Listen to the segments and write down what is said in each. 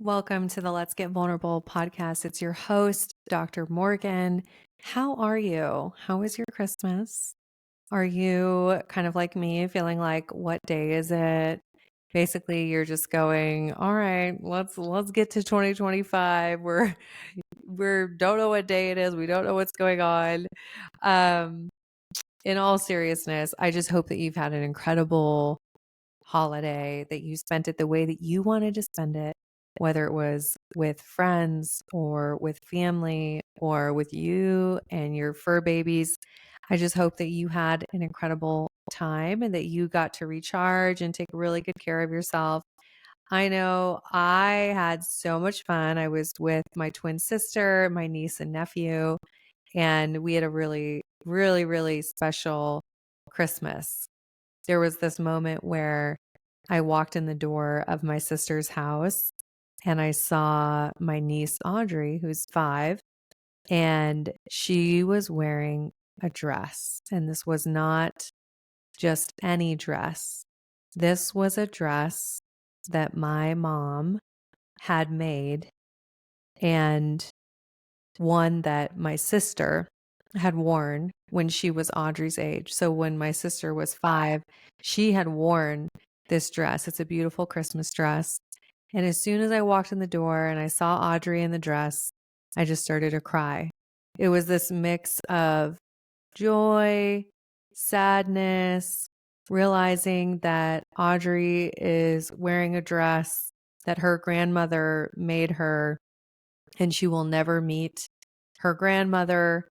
Welcome to the Let's Get Vulnerable podcast. It's your host, Dr. Morgan. How are you? How was your Christmas? Are you kind of like me, feeling like, what day is it? Basically, you're just going, all right, let's get to 2025. We're don't know what day it is. We don't know what's going on. Um, in all seriousness, I just hope that you've had an incredible holiday, that you spent it the way that you wanted to spend it, whether it was with friends or with family or with you and your fur babies. I just hope that you had an incredible time and that you got to recharge and take really good care of yourself. I know I had so much fun. I was with my twin sister, my niece and nephew, and we had a really, really, really special Christmas. There was this moment where I walked in the door of my sister's house and I saw my niece, Audrey, who's 5, and she was wearing a dress. And this was not just any dress. This was a dress that my mom had made and one that my sister had worn when she was Audrey's age. So when my sister was 5, she had worn this dress. It's a beautiful Christmas dress. And as soon as I walked in the door and I saw Audrey in the dress, I just started to cry. It was this mix of joy, sadness, realizing that Audrey is wearing a dress that her grandmother made her and she will never meet her grandmother.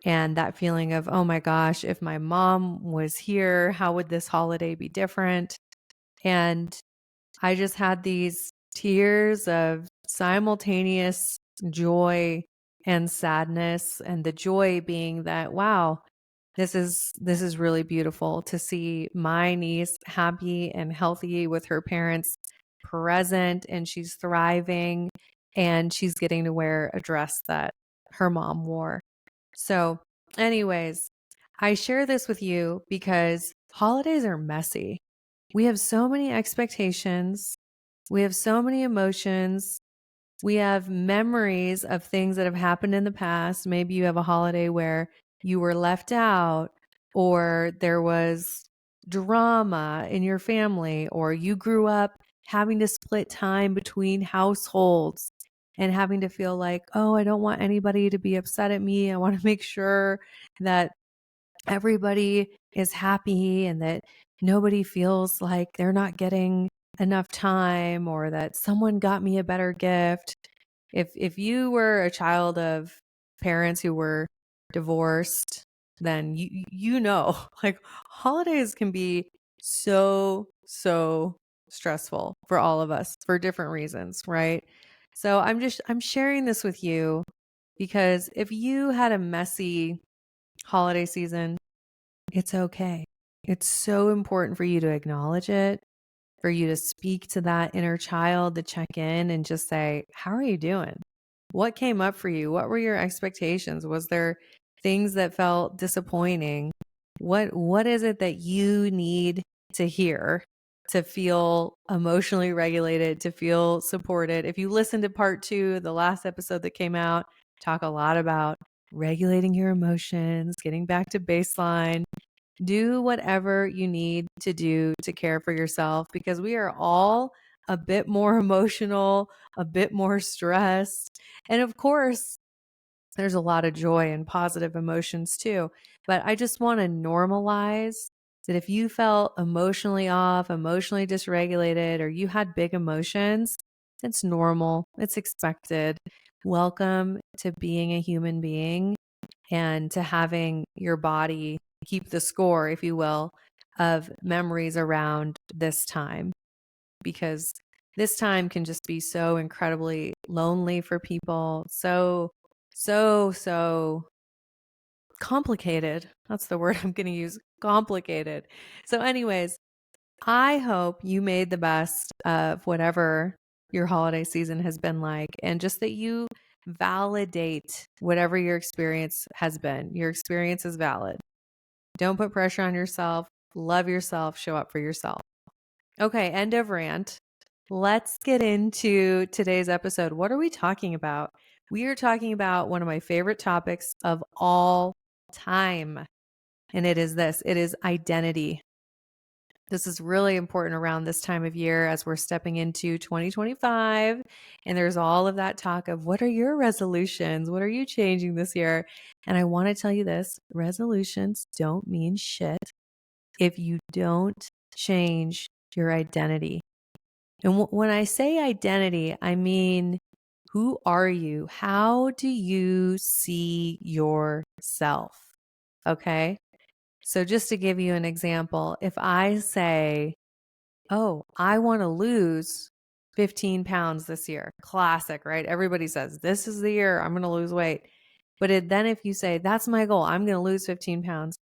And that feeling of, oh my gosh, if my mom was here, how would this holiday be different? And I just had these tears of simultaneous joy and sadness, and the joy being that, wow, this is really beautiful to see my niece happy and healthy with her parents present, and she's thriving and she's getting to wear a dress that her mom wore. So, anyways, I share this with you because holidays are messy. We have so many expectations. We have so many emotions. We have memories of things that have happened in the past. Maybe you have a holiday where you were left out, or there was drama in your family, or you grew up having to split time between households and having to feel like, oh, I don't want anybody to be upset at me. I want to make sure that everybody is happy and that nobody feels like they're not getting enough time or that someone got me a better gift. If you were a child of parents who were divorced, then you know, like, holidays can be so stressful for all of us for different reasons, right? So I'm sharing this with you because if you had a messy holiday season, it's okay. It's so important for you to acknowledge it, for you to speak to that inner child, to check in and just say, how are you doing? What came up for you? What were your expectations? Was there things that felt disappointing? What is it that you need to hear to feel emotionally regulated, to feel supported? If you listen to part 2, the last episode that came out, talk a lot about regulating your emotions, getting back to baseline. Do whatever you need to do to care for yourself because we are all a bit more emotional, a bit more stressed. And of course, there's a lot of joy and positive emotions too. But I just want to normalize that if you felt emotionally off, emotionally dysregulated, or you had big emotions, it's normal, it's expected. Welcome to being a human being and to having your body keep the score, if you will, of memories around this time, because this time can just be so incredibly lonely for people. So complicated. That's the word I'm going to use. Complicated. So, anyways, I hope you made the best of whatever your holiday season has been like, and just that you validate whatever your experience has been. Your experience is valid. Don't put pressure on yourself. Love yourself. Show up for yourself. Okay, end of rant. Let's get into today's episode. What are we talking about? We are talking about one of my favorite topics of all time. And it is this. It is identity. This is really important around this time of year as we're stepping into 2025. And there's all of that talk of what are your resolutions? What are you changing this year? And I want to tell you this, resolutions don't mean shit if you don't change your identity. And when I say identity, I mean, who are you? How do you see yourself? Okay. So just to give you an example, if I say, oh, I want to lose 15 pounds this year, classic, right? Everybody says, this is the year I'm going to lose weight. But then if you say, that's my goal, I'm going to lose 15 pounds,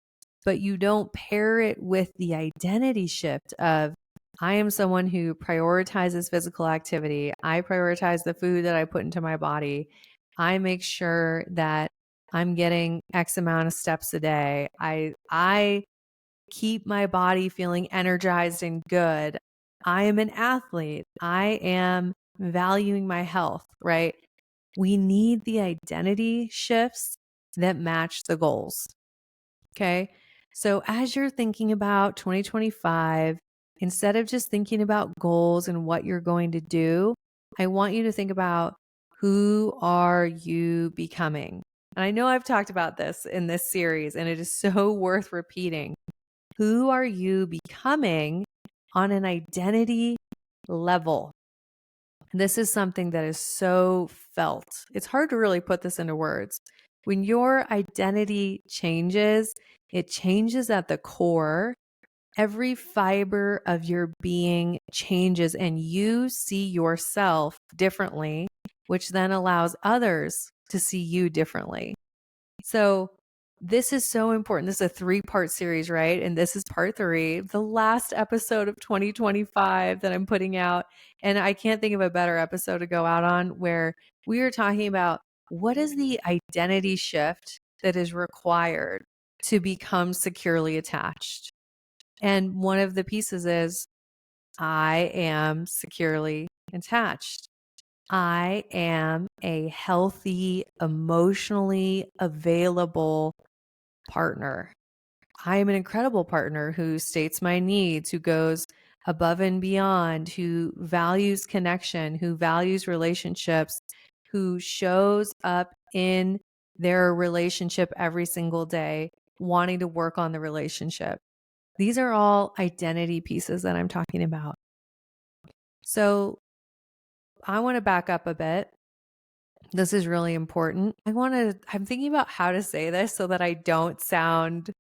but you don't pair it with the identity shift of, I am someone who prioritizes physical activity. I prioritize the food that I put into my body. I make sure that I'm getting X amount of steps a day. I keep my body feeling energized and good. I am an athlete. I am valuing my health, right? We need the identity shifts that match the goals. Okay. So as you're thinking about 2025, instead of just thinking about goals and what you're going to do, I want you to think about who are you becoming? And I know I've talked about this in this series, and it is so worth repeating. Who are you becoming on an identity level? This is something that is so felt. It's hard to really put this into words. When your identity changes, it changes at the core. Every fiber of your being changes, and you see yourself differently, which then allows others to see you differently. So this is so important. This is a 3-part series, right? And this is part 3, the last episode of 2025 that I'm putting out. And I can't think of a better episode to go out on where we are talking about what is the identity shift that is required to become securely attached. And one of the pieces is I am securely attached. I am a healthy, emotionally available partner. I am an incredible partner who states my needs, who goes above and beyond, who values connection, who values relationships, who shows up in their relationship every single day, wanting to work on the relationship. These are all identity pieces that I'm talking about. So I want to back up a bit. This is really important. I'm thinking about how to say this so that I don't sound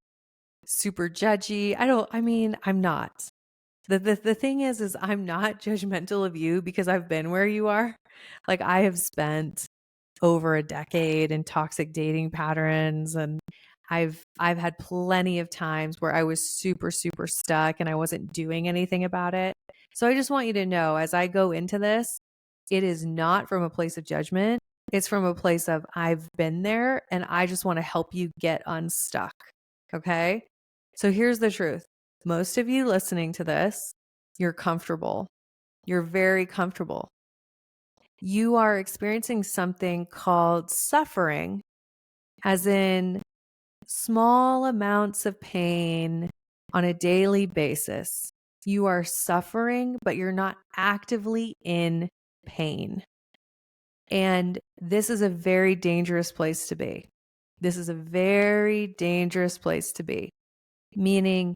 super judgy. I'm not. The thing is I'm not judgmental of you because I've been where you are. Like I have spent over a decade in toxic dating patterns, and I've had plenty of times where I was super stuck and I wasn't doing anything about it. So I just want you to know as I go into this, it is not from a place of judgment. It's from a place of I've been there and I just want to help you get unstuck. Okay? So here's the truth. Most of you listening to this, you're comfortable. You're very comfortable. You are experiencing something called suffering, as in small amounts of pain on a daily basis. You are suffering, but you're not actively in pain. And this is a very dangerous place to be. This is a very dangerous place to be, meaning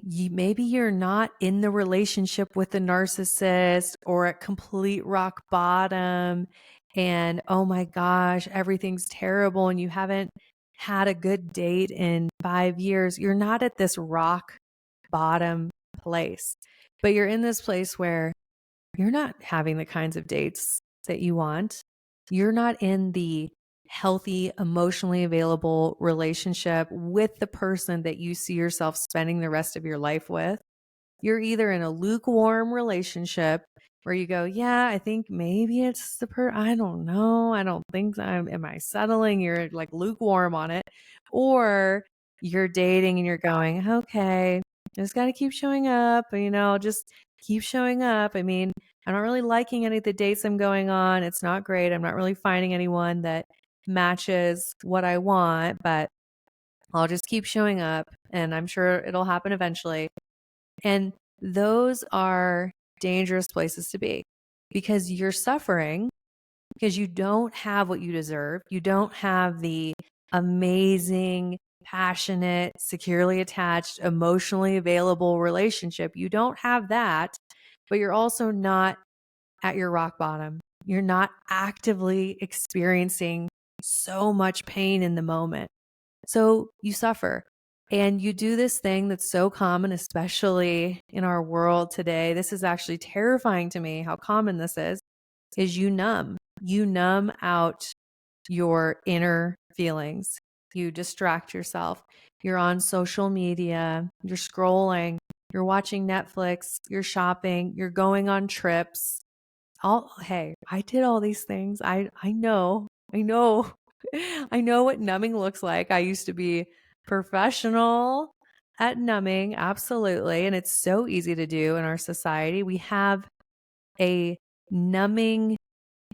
maybe you're not in the relationship with the narcissist or at complete rock bottom and oh my gosh, everything's terrible and you haven't had a good date in 5 years. You're not at this rock bottom place, but you're in this place where you're not having the kinds of dates that you want. You're not in the healthy, emotionally available relationship with the person that you see yourself spending the rest of your life with. You're either in a lukewarm relationship where you go, yeah, I think maybe it's I don't know. I don't think am I settling? You're like lukewarm on it. Or you're dating and you're going, okay, just got to keep showing up, just keep showing up. I'm not really liking any of the dates I'm going on. It's not great. I'm not really finding anyone that matches what I want, but I'll just keep showing up and I'm sure it'll happen eventually. And those are dangerous places to be because you're suffering because you don't have what you deserve. You don't have the amazing, passionate, securely attached, emotionally available relationship. You don't have that, but you're also not at your rock bottom. You're not actively experiencing so much pain in the moment. So you suffer. And you do this thing that's so common, especially in our world today. This is actually terrifying to me how common this is you numb. You numb out your inner feelings. You distract yourself. You're on social media, you're scrolling, you're watching Netflix, you're shopping, you're going on trips. Hey, I did all these things. I know. I know. I know what numbing looks like. I used to be professional at numbing, absolutely, and it's so easy to do in our society. We have a numbing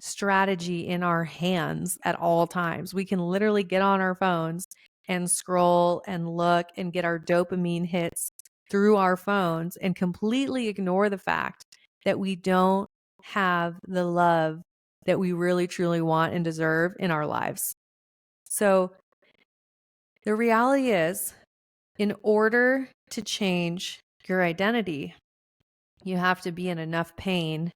strategy in our hands at all times. We can literally get on our phones and scroll and look and get our dopamine hits through our phones and completely ignore the fact that we don't have the love that we really truly want and deserve in our lives. So the reality is, in order to change your identity, you have to be in enough pain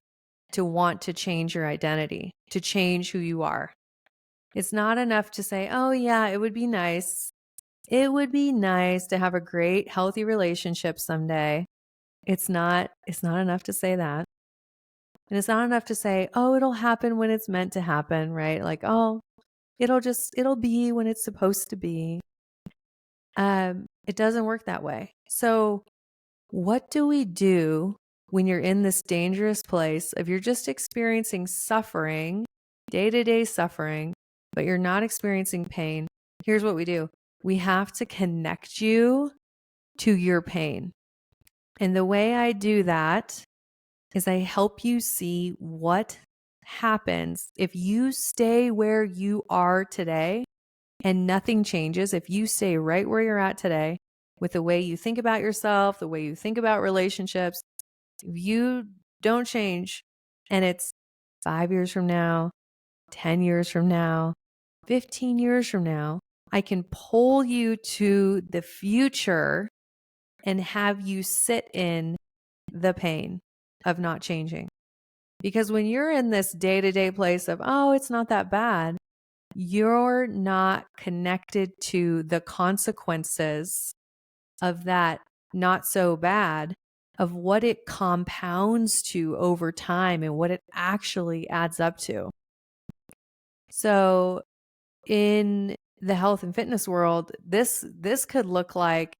to want to change your identity, to change who you are. It's not enough to say, oh, yeah, it would be nice. It would be nice to have a great, healthy relationship someday. It's not enough to say that. And it's not enough to say, oh, it'll happen when it's meant to happen, right? Like, oh, it'll be when it's supposed to be. It doesn't work that way. So what do we do when you're in this dangerous place of you're just experiencing suffering, day-to-day suffering, but you're not experiencing pain? Here's what we do. We have to connect you to your pain. And the way I do that is I help you see what happens if you stay where you are today and nothing changes. If you stay right where you're at today with the way you think about yourself, the way you think about relationships, if you don't change and it's 5 years from now, 10 years from now, 15 years from now, I can pull you to the future and have you sit in the pain of not changing. Because when you're in this day-to-day place of, oh, it's not that bad, you're not connected to the consequences of that not so bad, of what it compounds to over time and what it actually adds up to. So in the health and fitness world, this could look like,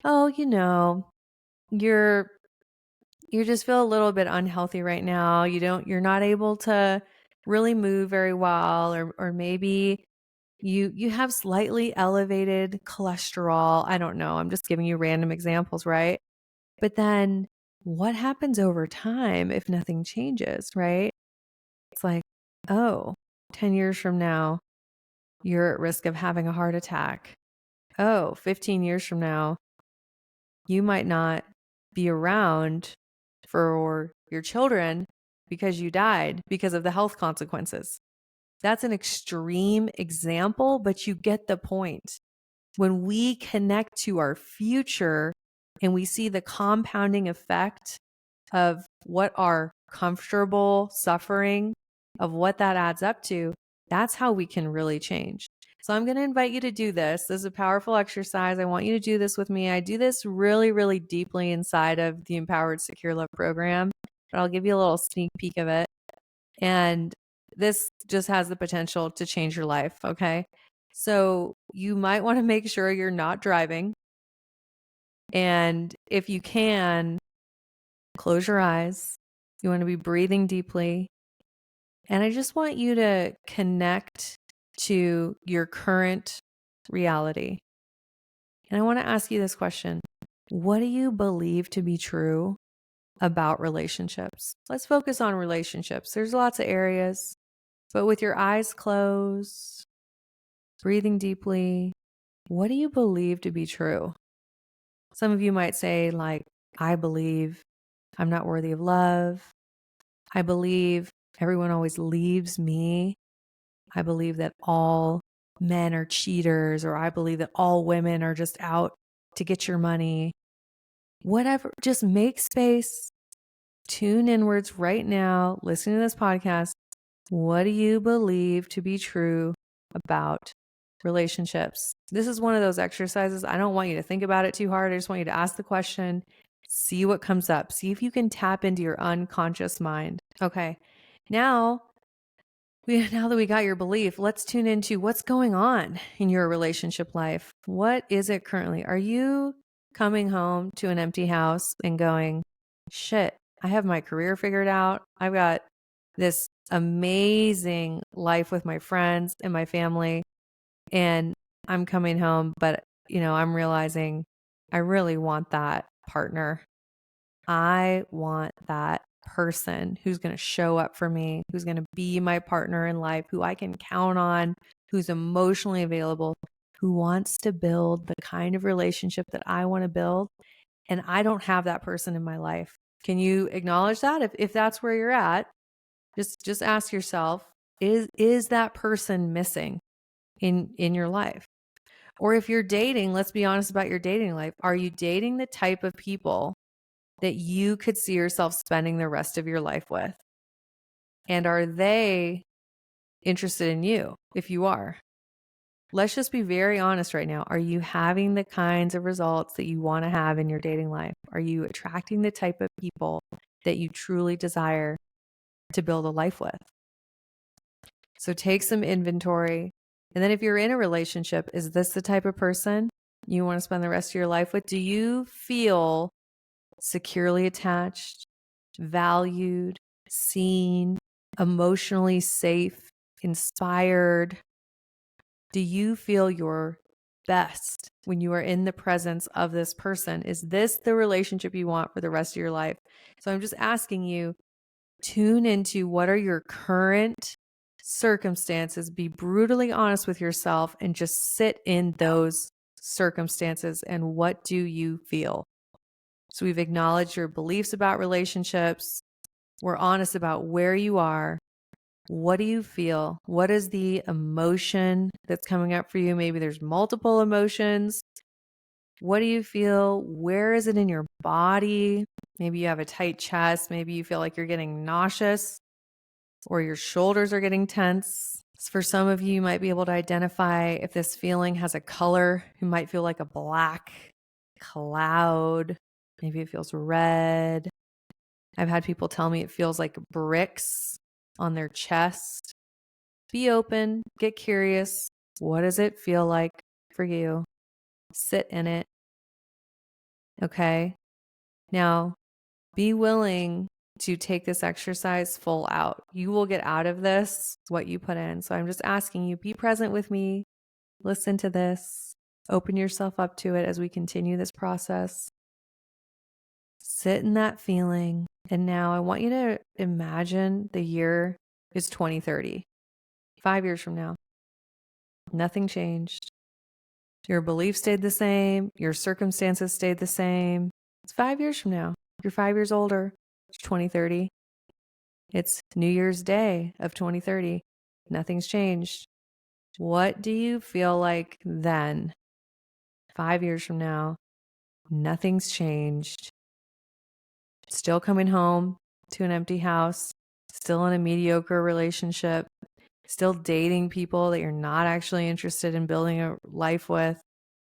oh, you just feel a little bit unhealthy right now. You're not able to really move very well, or maybe you have slightly elevated cholesterol. I don't know. I'm just giving you random examples, right? But then what happens over time if nothing changes, right? It's like, oh, 10 years from now, you're at risk of having a heart attack. Oh, 15 years from now, you might not be around for your children because you died because of the health consequences. That's an extreme example, but you get the point. When we connect to our future and we see the compounding effect of what our comfortable suffering, of what that adds up to, that's how we can really change. So I'm going to invite you to do this. This is a powerful exercise. I want you to do this with me. I do this really, really deeply inside of the Empowered Secure Love program, but I'll give you a little sneak peek of it. And this just has the potential to change your life, okay? So you might want to make sure you're not driving. And if you can, close your eyes. You want to be breathing deeply. And I just want you to connect to your current reality. And I want to ask you this question. What do you believe to be true about relationships? Let's focus on relationships. There's lots of areas, but with your eyes closed, breathing deeply, what do you believe to be true? Some of you might say, like, I believe I'm not worthy of love. I believe everyone always leaves me. I believe that all men are cheaters, or I believe that all women are just out to get your money. Whatever, just make space, tune inwards right now, listen to this podcast. What do you believe to be true about relationships? This is one of those exercises. I don't want you to think about it too hard. I just want you to ask the question, see what comes up, see if you can tap into your unconscious mind. Okay. Now that we got your belief, let's tune into what's going on in your relationship life. What is it currently? Are you coming home to an empty house and going, shit, I have my career figured out. I've got this amazing life with my friends and my family, and I'm coming home, but I'm realizing I really want that partner. I want that person who's going to show up for me, who's going to be my partner in life, who I can count on, who's emotionally available, who wants to build the kind of relationship that I want to build. And I don't have that person in my life. Can you acknowledge that? If that's where you're at, just ask yourself, is that person missing in your life? Or if you're dating, let's be honest about your dating life. Are you dating the type of people that you could see yourself spending the rest of your life with? And are they interested in you? If you are, let's just be very honest right now. Are you having the kinds of results that you want to have in your dating life? Are you attracting the type of people that you truly desire to build a life with? So take some inventory. And then if you're in a relationship, is this the type of person you want to spend the rest of your life with? Do you feel securely attached, valued, seen, emotionally safe, inspired? Do you feel your best when you are in the presence of this person? Is this the relationship you want for the rest of your life? So I'm just asking you, tune into what are your current circumstances, be brutally honest with yourself, and just sit in those circumstances. And what do you feel? So we've acknowledged your beliefs about relationships. We're honest about where you are. What do you feel? What is the emotion that's coming up for you? Maybe there's multiple emotions. What do you feel? Where is it in your body? Maybe you have a tight chest. Maybe you feel like you're getting nauseous or your shoulders are getting tense. For some of you, you might be able to identify if this feeling has a color. You might feel like a black cloud. Maybe it feels red. I've had people tell me it feels like bricks on their chest. Be open, get curious. What does it feel like for you? Sit in it. Okay. Now, be willing to take this exercise full out. You will get out of this what you put in. So I'm just asking you, be present with me. Listen to this. Open yourself up to it as we continue this process. Sit in that feeling. And now I want you to imagine the year is 2030. 5 years from now. Nothing changed. Your beliefs stayed the same. Your circumstances stayed the same. It's 5 years from now. You're 5 years older. It's 2030. It's New Year's Day of 2030. Nothing's changed. What do you feel like then? 5 years from now, nothing's changed. Still coming home to an empty house, still in a mediocre relationship, still dating people that you're not actually interested in building a life with,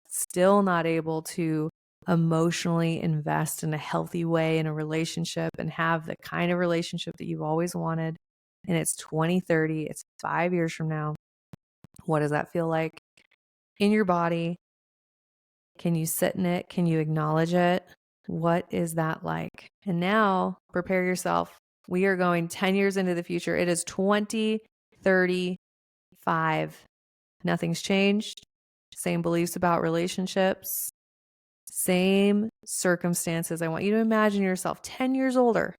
still not able to emotionally invest in a healthy way in a relationship and have the kind of relationship that you've always wanted. And it's 2030, it's 5 years from now. What does that feel like in your body? Can you sit in it? Can you acknowledge it? What is that like? And now prepare yourself. We are going 10 years into the future. It is 2035. Nothing's changed. Same beliefs about relationships. same circumstances. I want you to imagine yourself 10 years older.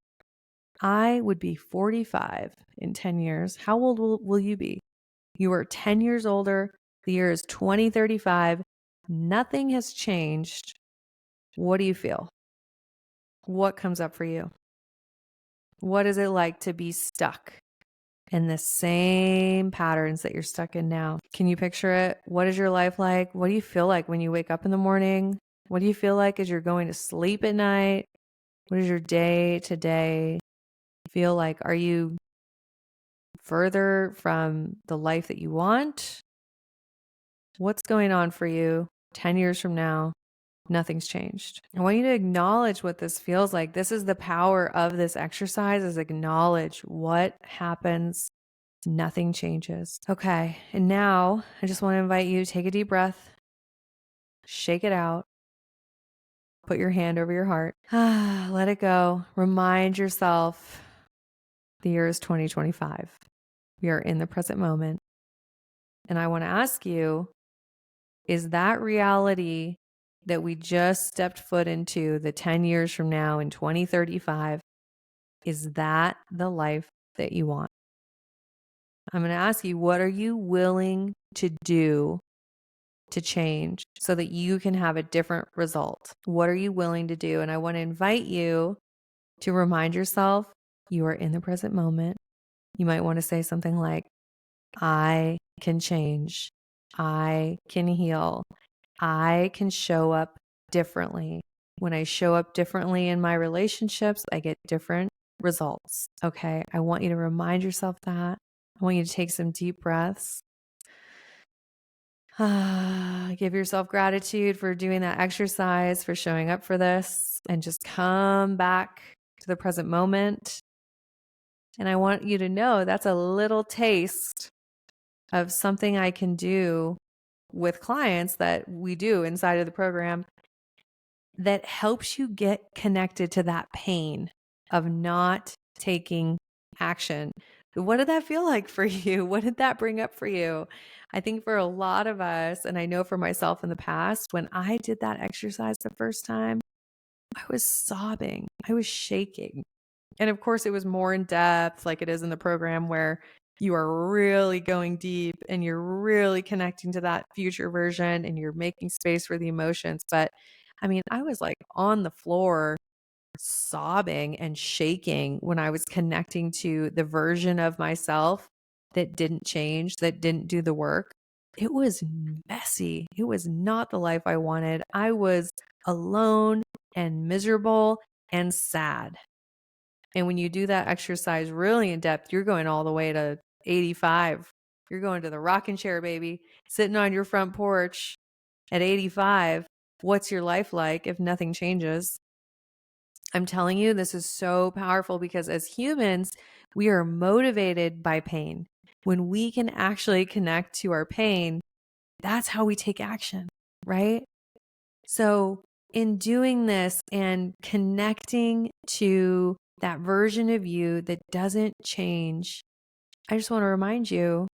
I would be 45 in 10 years. How old will you be? You are 10 years older. The year is 2035. Nothing has changed. What do you feel? What comes up for you? What is it like to be stuck in the same patterns that you're stuck in now? Can you picture it? What is your life like? What do you feel like when you wake up in the morning? What do you feel like as you're going to sleep at night? What does your day to day feel like? Are you further from the life that you want? What's going on for you 10 years from now? Nothing's changed. I want you to acknowledge what this feels like. This is the power of this exercise, is acknowledge what happens. Nothing changes. Okay. And now I just want to invite you to take a deep breath, shake it out, put your hand over your heart, let it go. Remind yourself the year is 2025. We are in the present moment. And I want to ask you, is that reality that we just stepped foot into the 10 years from now in 2035, is that the life that you want? I'm going to ask you, what are you willing to do to change so that you can have a different result? What are you willing to do? And I want to invite you to remind yourself you are in the present moment. You might want to say something like, I can change. I can heal. I can show up differently. When I show up differently in my relationships, I get different results. Okay. I want you to remind yourself that. I want you to take some deep breaths. Give yourself gratitude for doing that exercise, for showing up for this, and just come back to the present moment. And I want you to know that's a little taste of something I can do with clients that we do inside of the program that helps you get connected to that pain of not taking action. What did that feel like for you? What did that bring up for you? I think for a lot of us, and I know for myself in the past, when I did that exercise the first time, I was sobbing. I was shaking. And of course, it was more in depth, like it is in the program, where you are really going deep and you're really connecting to that future version and you're making space for the emotions. But I mean, I was like on the floor sobbing and shaking when I was connecting to the version of myself that didn't change, that didn't do the work. It was messy. It was not the life I wanted. I was alone and miserable and sad. And when you do that exercise really in depth, you're going all the way to 85. You're going to the rocking chair, baby, sitting on your front porch at 85. What's your life like if nothing changes? I'm telling you, this is so powerful because as humans, we are motivated by pain. When we can actually connect to our pain, that's how we take action, right? So in doing this and connecting to that version of you that doesn't change, I just want to remind you,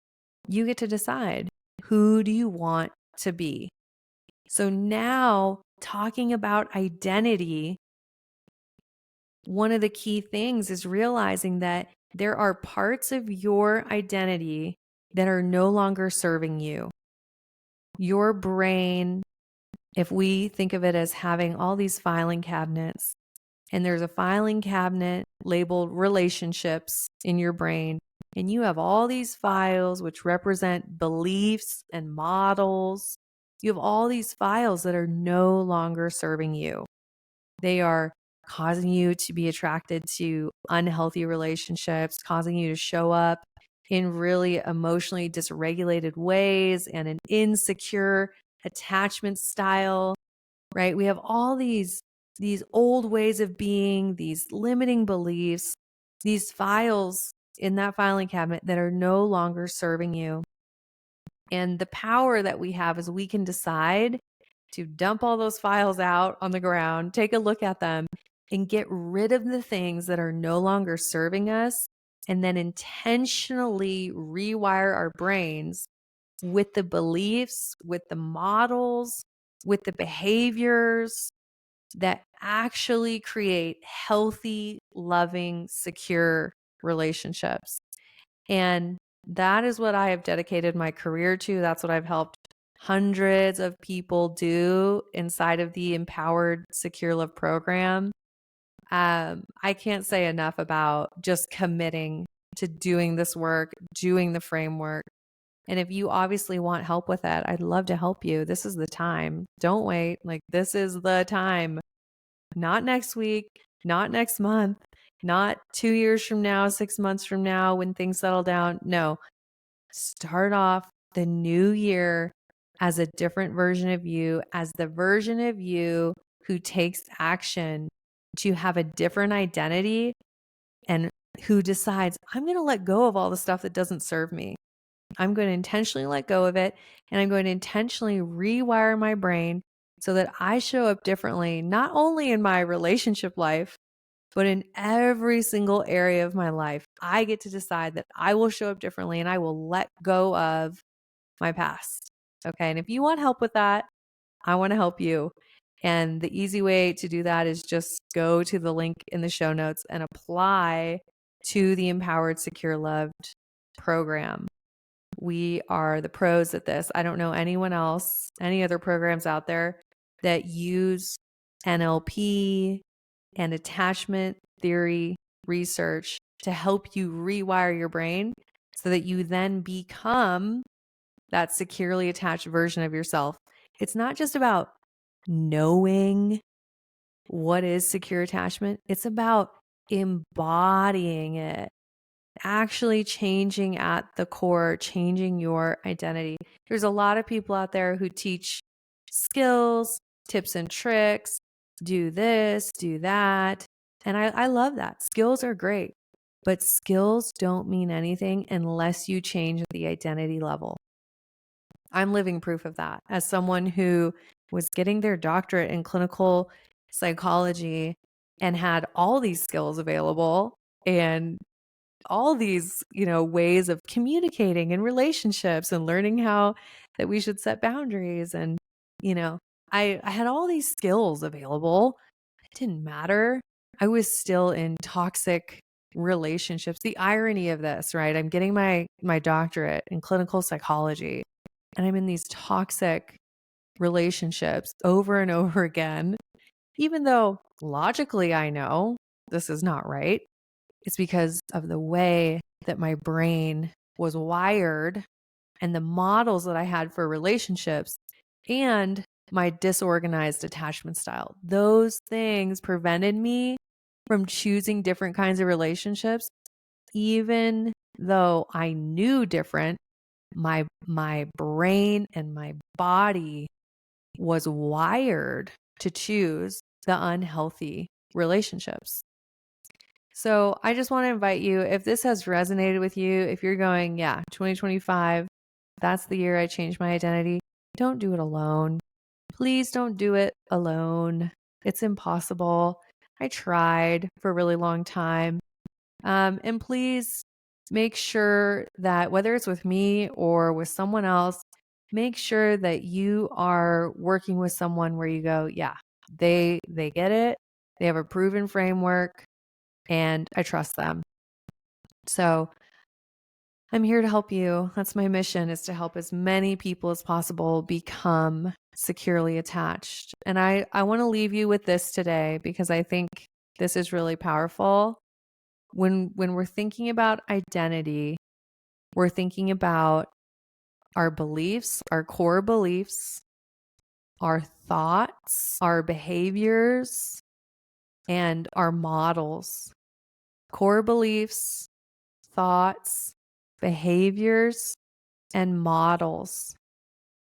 you get to decide, who do you want to be? So now, talking about identity, one of the key things is realizing that there are parts of your identity that are no longer serving you. Your brain, if we think of it as having all these filing cabinets, and there's a filing cabinet labeled relationships in your brain, and you have all these files which represent beliefs and models. You have all these files that are no longer serving you. They are causing you to be attracted to unhealthy relationships, causing you to show up in really emotionally dysregulated ways and an insecure attachment style, right? We have all these old ways of being, these limiting beliefs, these files in that filing cabinet that are no longer serving you. And the power that we have is we can decide to dump all those files out on the ground, take a look at them, and get rid of the things that are no longer serving us, and then intentionally rewire our brains with the beliefs, with the models, with the behaviors that actually create healthy, loving, secure relationships. And that is what I have dedicated my career to. That's what I've helped hundreds of people do inside of the Empowered Secure Love program. I can't say enough about just committing to doing this work, doing the framework. And if you obviously want help with it, I'd love to help you. This is the time. Don't wait. Like, this is the time. Not next week, not next month, not 2 years from now, 6 months from now when things settle down. No, start off the new year as a different version of you, as the version of you who takes action to have a different identity and who decides, I'm going to let go of all the stuff that doesn't serve me. I'm going to intentionally let go of it, and I'm going to intentionally rewire my brain so that I show up differently, not only in my relationship life, but in every single area of my life. I get to decide that I will show up differently and I will let go of my past. Okay. And if you want help with that, I want to help you. And the easy way to do that is just go to the link in the show notes and apply to the Empowered Secure Loved program. We are the pros at this. I don't know anyone else, any other programs out there that use NLP and attachment theory research to help you rewire your brain so that you then become that securely attached version of yourself. It's not just about knowing what is secure attachment, it's about embodying it, actually changing at the core, changing your identity. There's a lot of people out there who teach skills, tips and tricks, do this, do that. And I love that. Skills are great, but skills don't mean anything unless you change the identity level. I'm living proof of that as someone who was getting their doctorate in clinical psychology and had all these skills available and all these, ways of communicating in relationships and learning how that we should set boundaries. And, I had all these skills available. It didn't matter. I was still in toxic relationships. The irony of this, right? I'm getting my doctorate in clinical psychology and I'm in these toxic relationships over and over again, even though logically I know this is not right. It's because of the way that my brain was wired and the models that I had for relationships and my disorganized attachment style. Those things prevented me from choosing different kinds of relationships, even though I knew different. My brain and my body was wired to choose the unhealthy relationships. So I just want to invite you, if this has resonated with you, if you're going, yeah, 2025, that's the year I changed my identity, don't do it alone. Please don't do it alone. It's impossible. I tried for a really long time. And please make sure that whether it's with me or with someone else, make sure that you are working with someone where you go, yeah, they get it. They have a proven framework and I trust them. So I'm here to help you. That's my mission, is to help as many people as possible become securely attached. And I want to leave you with this today because I think this is really powerful. When we're thinking about identity, we're thinking about our beliefs, our core beliefs, our thoughts, our behaviors, and our models. Core beliefs, thoughts, behaviors, and models.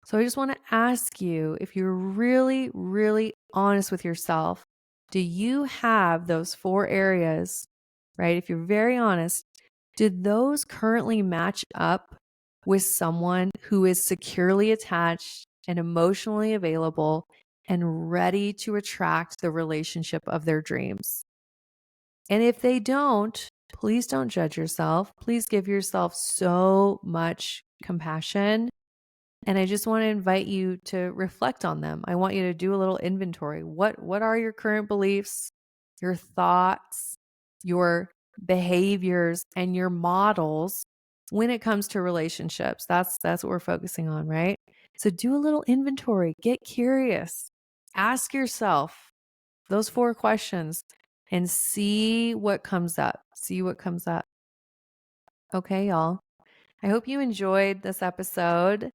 So I just want to ask you, if you're really, really honest with yourself, do you have those 4 areas, right? If you're very honest, did those currently match up with someone who is securely attached and emotionally available and ready to attract the relationship of their dreams? And if they don't, please don't judge yourself. Please give yourself so much compassion And I just want to invite you to reflect on them. I want you to do a little inventory. What are your current beliefs, your thoughts, your behaviors, and your models when it comes to relationships? That's what we're focusing on, right? So do a little inventory. Get curious. Ask yourself those 4 questions and see what comes up. See what comes up. Okay, y'all. I hope you enjoyed this episode.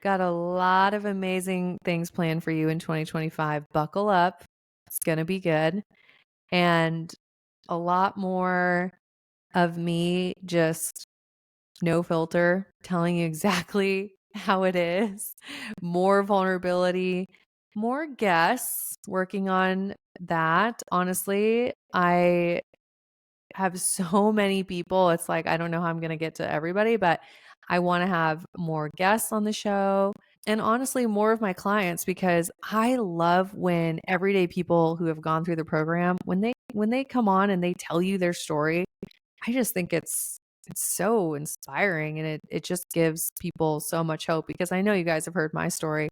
Got a lot of amazing things planned for you in 2025. Buckle up. It's going to be good. And a lot more of me just no filter, telling you exactly how it is. More vulnerability, more guests, working on that. Honestly, I have so many people. It's like, I don't know how I'm going to get to everybody, but I want to have more guests on the show and honestly, more of my clients, because I love when everyday people who have gone through the program, when they come on and they tell you their story, I just think it's so inspiring, and it just gives people so much hope, because I know you guys have heard my story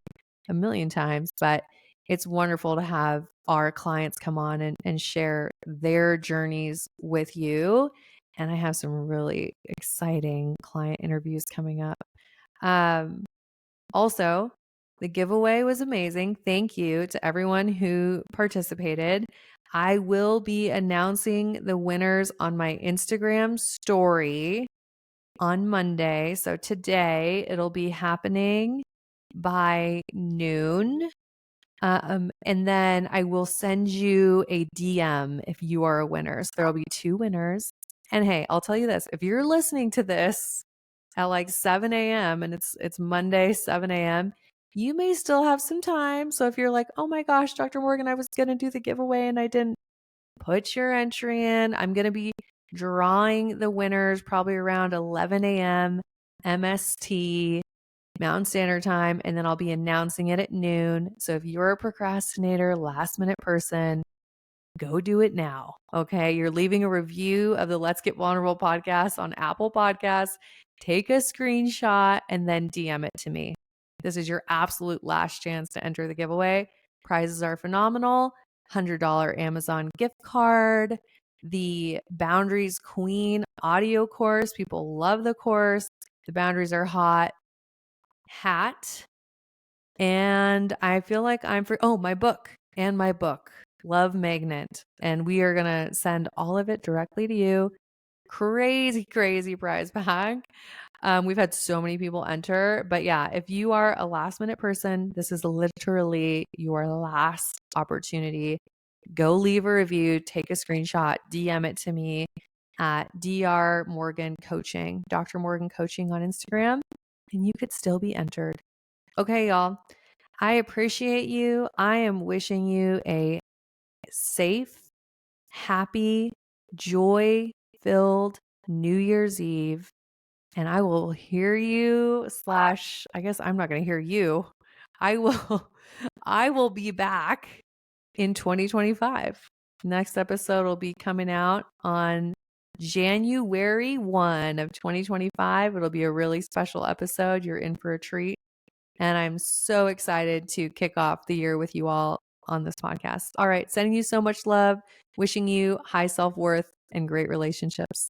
a million times, but it's wonderful to have our clients come on and share their journeys with you. And I have some really exciting client interviews coming up. Also, the giveaway was amazing. Thank you to everyone who participated. I will be announcing the winners on my Instagram story on Monday. So today it'll be happening by noon. And then I will send you a DM if you are a winner. So there'll be 2 winners. And hey, I'll tell you this, if you're listening to this at like 7 a.m. and it's Monday, 7 a.m., you may still have some time. So if you're like, oh my gosh, Dr. Morgan, I was going to do the giveaway and I didn't, put your entry in. I'm going to be drawing the winners probably around 11 a.m. MST, Mountain Standard Time, and then I'll be announcing it at noon. So if you're a procrastinator, last minute person, go do it now. Okay. You're leaving a review of the Let's Get Vulnerable podcast on Apple Podcasts. Take a screenshot and then DM it to me. This is your absolute last chance to enter the giveaway. Prizes are phenomenal. $100 Amazon gift card, the Boundaries Queen audio course. People love the course. The boundaries are hot. Hat. And I feel like my book and my book, Love Magnet. And we are going to send all of it directly to you. Crazy, crazy prize pack. We've had so many people enter, but yeah, if you are a last minute person, this is literally your last opportunity. Go leave a review, take a screenshot, DM it to me at Dr. Morgan Coaching on Instagram, and you could still be entered. Okay, y'all. I appreciate you. I am wishing you a safe, happy, joy-filled New Year's Eve. And I will hear you / I guess I'm not going to hear you. I will be back in 2025. Next episode will be coming out on January 1 of 2025. It'll be a really special episode. You're in for a treat. And I'm so excited to kick off the year with you all on this podcast. All right. Sending you so much love, wishing you high self-worth and great relationships.